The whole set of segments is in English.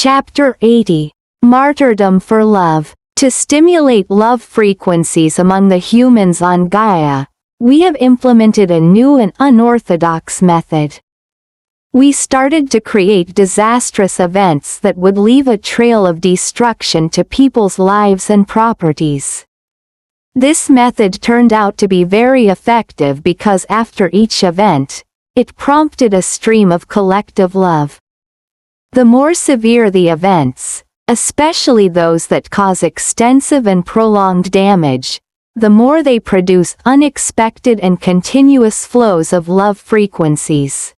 Chapter 80. Martyrdom for Love. To stimulate love frequencies among the humans on Gaia, we have implemented a new and unorthodox method. We started to create disastrous events that would leave a trail of destruction to people's lives and properties. This method turned out to be very effective because after each event, it prompted a stream of collective love. The more severe the events, especially those that cause extensive and prolonged damage, the more they produce unexpected and continuous flows of love frequencies.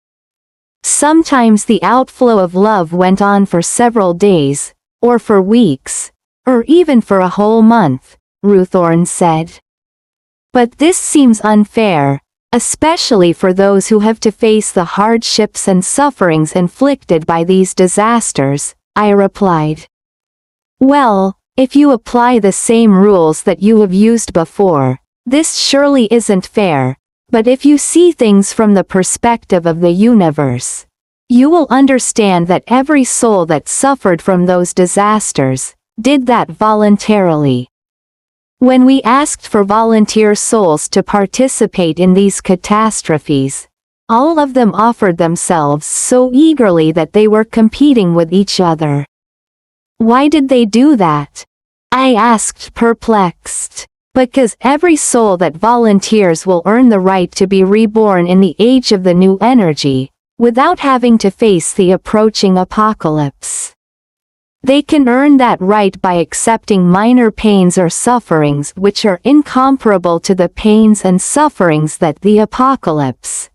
Sometimes the outflow of love went on for several days, or for weeks, or even for a whole month, Ruthorn said. But this seems unfair, especially for those who have to face the hardships and sufferings inflicted by these disasters, I replied. Well, if you apply the same rules that you have used before, this surely isn't fair, but if you see things from the perspective of the universe, you will understand that every soul that suffered from those disasters did that voluntarily. When we asked for volunteer souls to participate in these catastrophes, all of them offered themselves so eagerly that they were competing with each other. Why did they do that? I asked, perplexed. Because every soul that volunteers will earn the right to be reborn in the age of the new energy, without having to face the approaching apocalypse. They can earn that right by accepting minor pains or sufferings which are incomparable to the pains and sufferings that the apocalypse,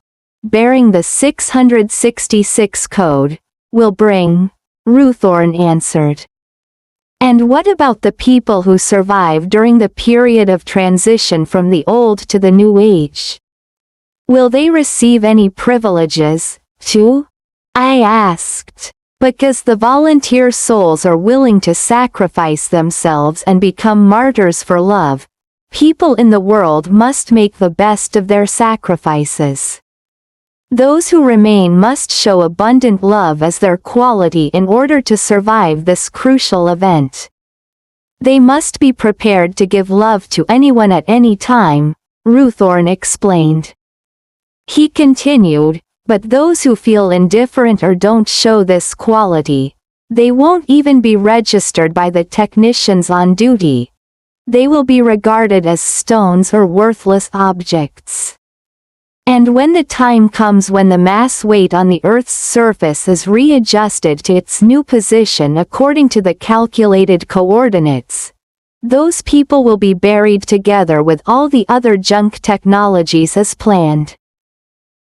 bearing the 666 code, will bring, Ruthorn answered. And what about the people who survive during the period of transition from the old to the new age? Will they receive any privileges, too? I asked. Because the volunteer souls are willing to sacrifice themselves and become martyrs for love, people in the world must make the best of their sacrifices. Those who remain must show abundant love as their quality in order to survive this crucial event. They must be prepared to give love to anyone at any time, Ruthorn explained. He continued, but those who feel indifferent or don't show this quality, they won't even be registered by the technicians on duty. They will be regarded as stones or worthless objects. And when the time comes when the mass weight on the Earth's surface is readjusted to its new position according to the calculated coordinates, those people will be buried together with all the other junk technologies as planned.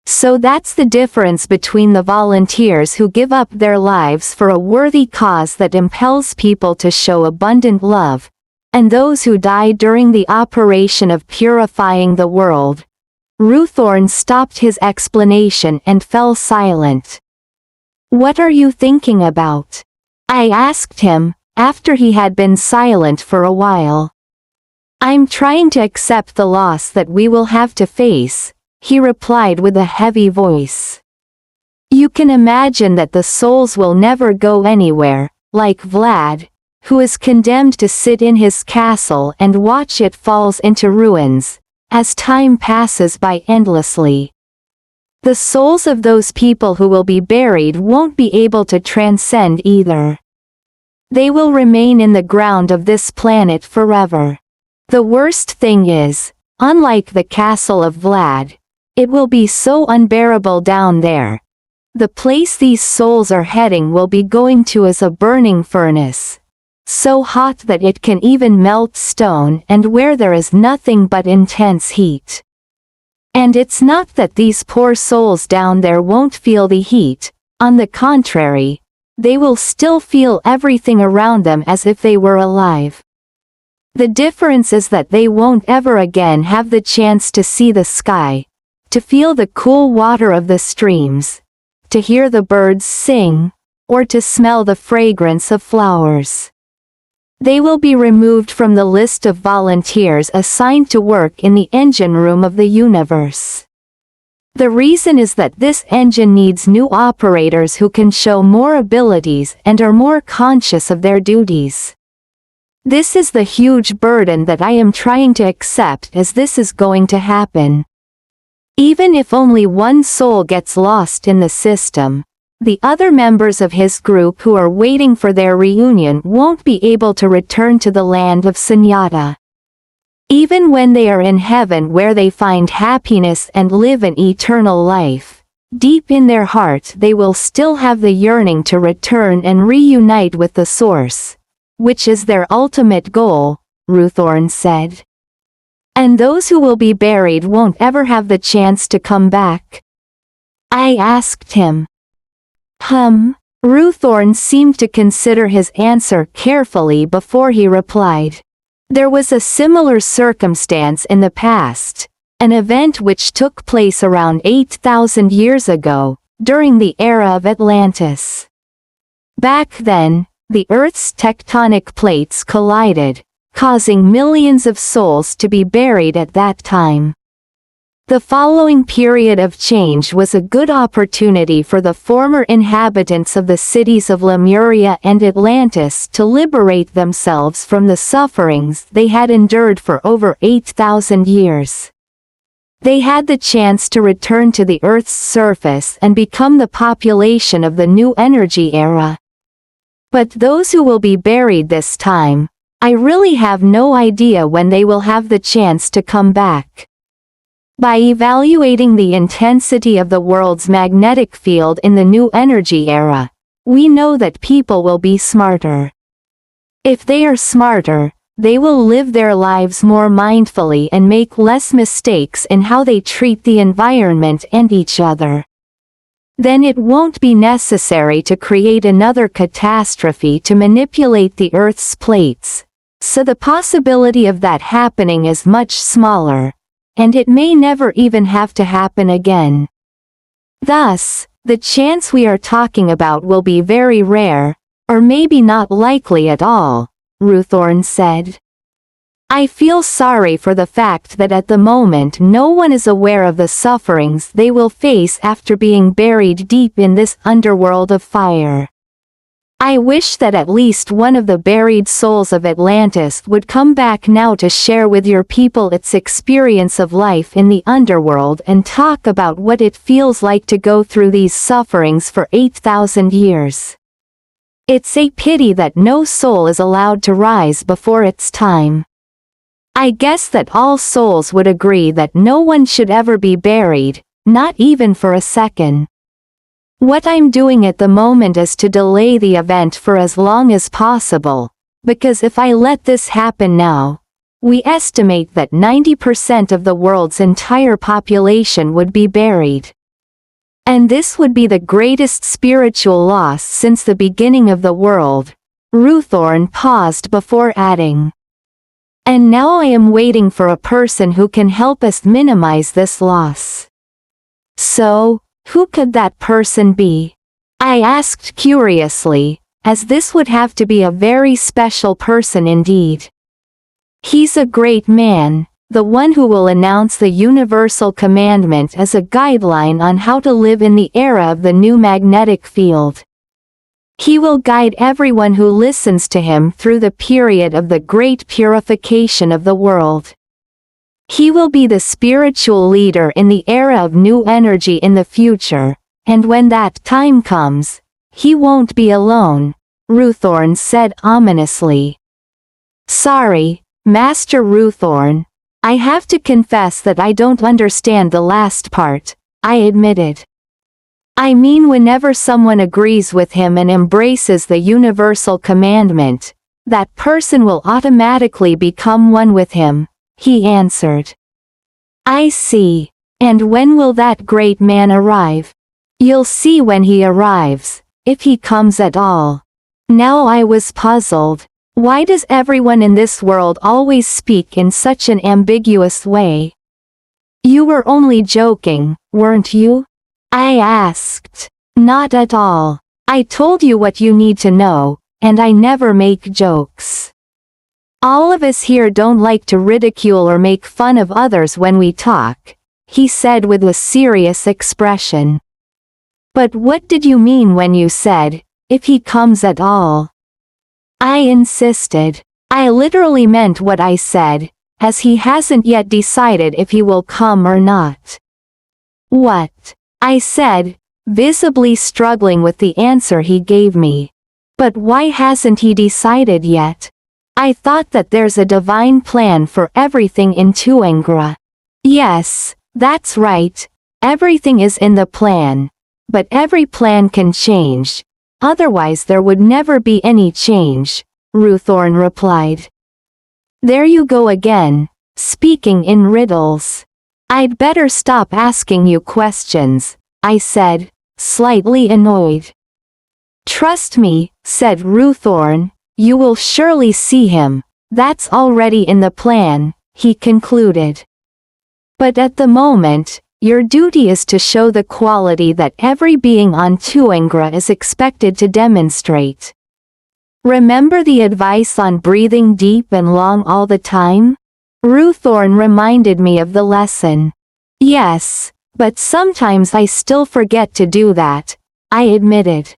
So that's the difference between the volunteers who give up their lives for a worthy cause that impels people to show abundant love, and those who die during the operation of purifying the world. Ruthorn stopped his explanation and fell silent. What are you thinking about? I asked him, after he had been silent for a while. I'm trying to accept the loss that we will have to face, he replied with a heavy voice. You can imagine that the souls will never go anywhere, like Vlad, who is condemned to sit in his castle and watch it falls into ruins, as time passes by endlessly. The souls of those people who will be buried won't be able to transcend either. They will remain in the ground of this planet forever. The worst thing is, unlike the castle of Vlad, it will be so unbearable down there. The place these souls are heading will be going to is a burning furnace, so hot that it can even melt stone and where there is nothing but intense heat. And it's not that these poor souls down there won't feel the heat, on the contrary, they will still feel everything around them as if they were alive. The difference is that they won't ever again have the chance to see the sky, to feel the cool water of the streams, to hear the birds sing, or to smell the fragrance of flowers. They will be removed from the list of volunteers assigned to work in the engine room of the universe. The reason is that this engine needs new operators who can show more abilities and are more conscious of their duties. This is the huge burden that I am trying to accept, as this is going to happen. Even if only one soul gets lost in the system, the other members of his group who are waiting for their reunion won't be able to return to the land of Sunyata. Even when they are in heaven where they find happiness and live an eternal life, deep in their heart they will still have the yearning to return and reunite with the Source, which is their ultimate goal, Ruthorn said. And those who will be buried won't ever have the chance to come back? I asked him. Ruthorn seemed to consider his answer carefully before he replied. There was a similar circumstance in the past, an event which took place around 8,000 years ago, during the era of Atlantis. Back then, the Earth's tectonic plates collided, causing millions of souls to be buried at that time. The following period of change was a good opportunity for the former inhabitants of the cities of Lemuria and Atlantis to liberate themselves from the sufferings they had endured for over 8,000 years. They had the chance to return to the Earth's surface and become the population of the new energy era. But those who will be buried this time, I really have no idea when they will have the chance to come back. By evaluating the intensity of the world's magnetic field in the new energy era, we know that people will be smarter. If they are smarter, they will live their lives more mindfully and make less mistakes in how they treat the environment and each other. Then it won't be necessary to create another catastrophe to manipulate the Earth's plates, so the possibility of that happening is much smaller. And it may never even have to happen again. Thus, the chance we are talking about will be very rare, or maybe not likely at all, Ruthorn said. I feel sorry for the fact that at the moment no one is aware of the sufferings they will face after being buried deep in this underworld of fire. I wish that at least one of the buried souls of Atlantis would come back now to share with your people its experience of life in the underworld and talk about what it feels like to go through these sufferings for 8,000 years. It's a pity that no soul is allowed to rise before its time. I guess that all souls would agree that no one should ever be buried, not even for a second. What I'm doing at the moment is to delay the event for as long as possible, because if I let this happen now, we estimate that 90% of the world's entire population would be buried. And this would be the greatest spiritual loss since the beginning of the world. Ruthorn paused before adding. And now I am waiting for a person who can help us minimize this loss. So, who could that person be? I asked curiously, as this would have to be a very special person indeed. He's a great man, the one who will announce the universal commandment as a guideline on how to live in the era of the new magnetic field. He will guide everyone who listens to him through the period of the great purification of the world. He will be the spiritual leader in the era of new energy in the future, and when that time comes, he won't be alone, Ruthorn said ominously. Sorry, Master Ruthorn, I have to confess that I don't understand the last part, I admitted. I mean, whenever someone agrees with him and embraces the universal commandment, that person will automatically become one with him, he answered. I see. And when will that great man arrive? You'll see when he arrives, if he comes at all. Now I was puzzled. Why does everyone in this world always speak in such an ambiguous way? You were only joking, weren't you? I asked. Not at all. I told you what you need to know, and I never make jokes. All of us here don't like to ridicule or make fun of others when we talk, he said with a serious expression. But what did you mean when you said, if he comes at all? I insisted. I literally meant what I said, as he hasn't yet decided if he will come or not. What? I said, visibly struggling with the answer he gave me. But why hasn't he decided yet? I thought that there's a divine plan for everything in Tuangra. Yes, that's right, everything is in the plan. But every plan can change. Otherwise there would never be any change, Ruthorn replied. There you go again, speaking in riddles. I'd better stop asking you questions, I said, slightly annoyed. Trust me, said Ruthorn, you will surely see him, that's already in the plan, he concluded. But at the moment, your duty is to show the quality that every being on Tuangra is expected to demonstrate. Remember the advice on breathing deep and long all the time? Ruthorn reminded me of the lesson. Yes, but sometimes I still forget to do that, I admitted.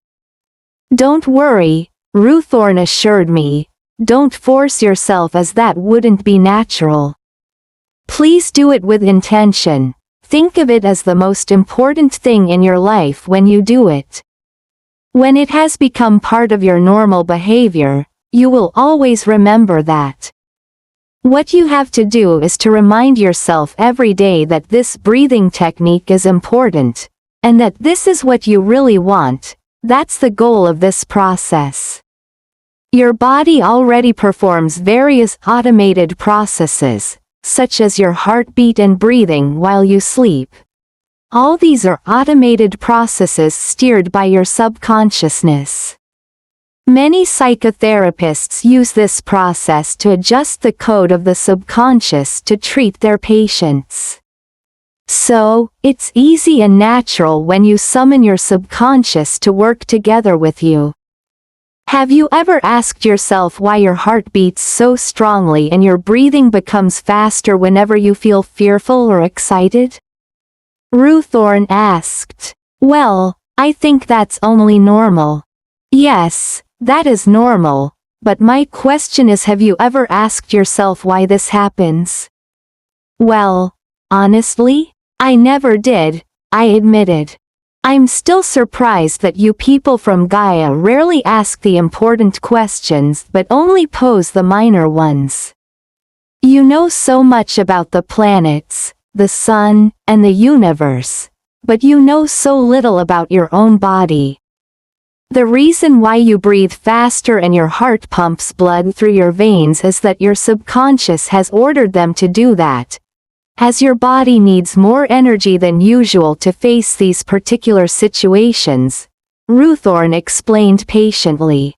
Don't worry, Ruthorn assured me, don't force yourself as that wouldn't be natural. Please do it with intention. Think of it as the most important thing in your life when you do it. When it has become part of your normal behavior, you will always remember that. What you have to do is to remind yourself every day that this breathing technique is important, and that this is what you really want. That's the goal of this process. Your body already performs various automated processes, such as your heartbeat and breathing while you sleep. All these are automated processes steered by your subconsciousness. Many psychotherapists use this process to adjust the code of the subconscious to treat their patients. So, it's easy and natural when you summon your subconscious to work together with you. Have you ever asked yourself why your heart beats so strongly and your breathing becomes faster whenever you feel fearful or excited? Ruthorn asked. Well, I think that's only normal. Yes, that is normal, but my question is, have you ever asked yourself why this happens? Well, honestly, I never did, I admitted. I'm still surprised that you people from Gaia rarely ask the important questions but only pose the minor ones. You know so much about the planets, the sun, and the universe, but you know so little about your own body. The reason why you breathe faster and your heart pumps blood through your veins is that your subconscious has ordered them to do that, as your body needs more energy than usual to face these particular situations, Ruthorn explained patiently.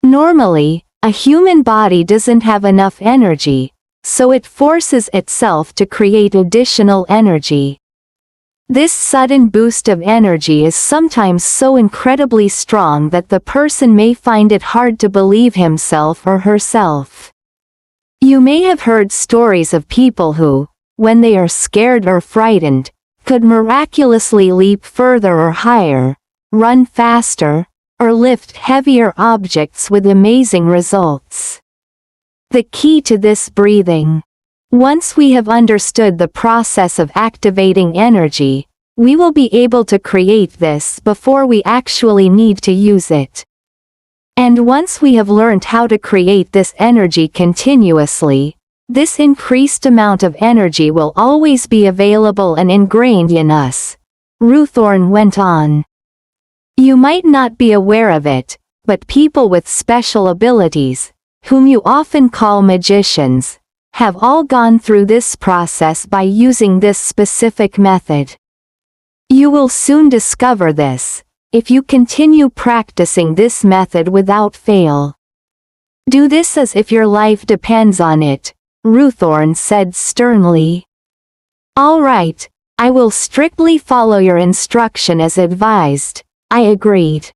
Normally, a human body doesn't have enough energy, so it forces itself to create additional energy. This sudden boost of energy is sometimes so incredibly strong that the person may find it hard to believe himself or herself. You may have heard stories of people who, when they are scared or frightened, could miraculously leap further or higher, run faster, or lift heavier objects with amazing results. The key to this breathing. Once we have understood the process of activating energy, we will be able to create this before we actually need to use it. And once we have learned how to create this energy continuously, this increased amount of energy will always be available and ingrained in us, Ruthorn went on. You might not be aware of it, but people with special abilities, whom you often call magicians, have all gone through this process by using this specific method. You will soon discover this, if you continue practicing this method without fail. Do this as if your life depends on it, Ruthorn said sternly. All right, I will strictly follow your instruction as advised, I agreed.